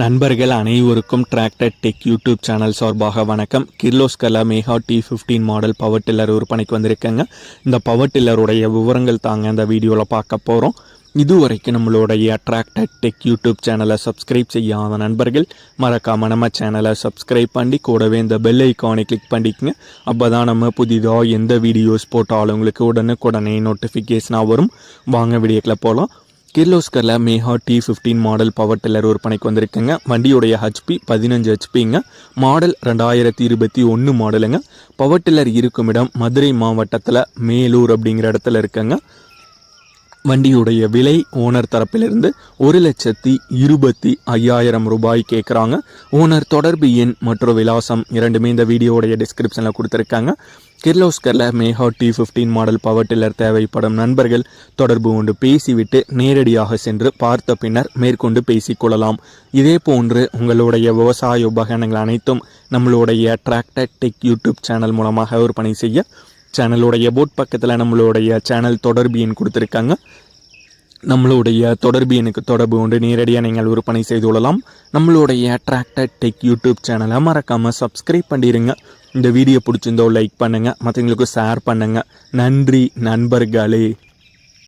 நண்பர்கள் அனைவருக்கும் tractor tech YouTube channel சார்பாக வணக்கம். Kirloskar mega T15 model power tiller விற்பனைக்கு வந்திருக்கேங்க. இந்த பவர் டில்லருடைய விவரங்கள் தாங்க இந்த வீடியோவில் பார்க்க போகிறோம். இதுவரைக்கும் நம்மளுடைய டிராக்டர் டெக் யூடியூப் சேனலை சப்ஸ்கிரைப் செய்யாத நண்பர்கள் மறக்காமல் நம்ம சேனலை சப்ஸ்கிரைப் பண்ணி கூடவே இந்த பெல் ஐக்கானை கிளிக் பண்ணிக்கங்க. அப்போ தான் நம்ம புதிதாக எந்த வீடியோஸ் போட்டாலும் உங்களுக்கு உடனுக்குடனே நோட்டிஃபிகேஷனாக வரும். வாங்க வீடியோக்குள்ள போகலாம். கிர்லோஸ்கரில் Mega T15 model power tiller விற்பனைக்கு வந்திருக்குங்க. வண்டியுடைய ஹெச்பி 15 ஹெச்பிங்க. மாடல் 2021 மாடலுங்க. பவர் டில்லர் இருக்கும் இடம் மதுரை மாவட்டத்தில் மேலூர் அப்படிங்கிற இடத்துல இருக்குங்க. வண்டியுடைய விலை ஓனர் தரப்பிலிருந்து 1,25,000 ரூபாய் கேட்குறாங்க. ஓனர் தொடர்பு எண் மற்றும் விலாசம் இரண்டுமே இந்த வீடியோடைய டிஸ்கிரிப்ஷனில் கொடுத்துருக்காங்க. கிர்லோஸ்கரில் Mega T15 model power tiller தேவைப்படும் நண்பர்கள் தொடர்பு கொண்டு பேசிவிட்டு நேரடியாக சென்று பார்த்த பின்னர் மேற்கொண்டு பேசிக்கொள்ளலாம். இதே போன்று உங்களுடைய விவசாய உபகரணங்கள் அனைத்தும் நம்மளுடைய டிராக்டர் டெக் யூடியூப் சேனல் மூலமாக விற்பனை செய்ய சேனலுடைய போட் பக்கத்தில் நம்மளுடைய சேனல் தொடர்பு எண் கொடுத்துருக்காங்க. நம்மளுடைய தொடர்பு எண்ணுக்கு தொடர்பு கொண்டு நேரடியாக நீங்கள் விற்பனை செய்து கொள்ளலாம். நம்மளுடைய டிராக்டர் டெக் யூடியூப் சேனலை மறக்காமல் சப்ஸ்கிரைப் பண்ணிடுங்க. இந்த வீடியோ பிடிச்சிருந்தோ லைக் பண்ணுங்கள், மற்றவங்களுக்கு ஷேர் பண்ணுங்கள். நன்றி நண்பர்களே.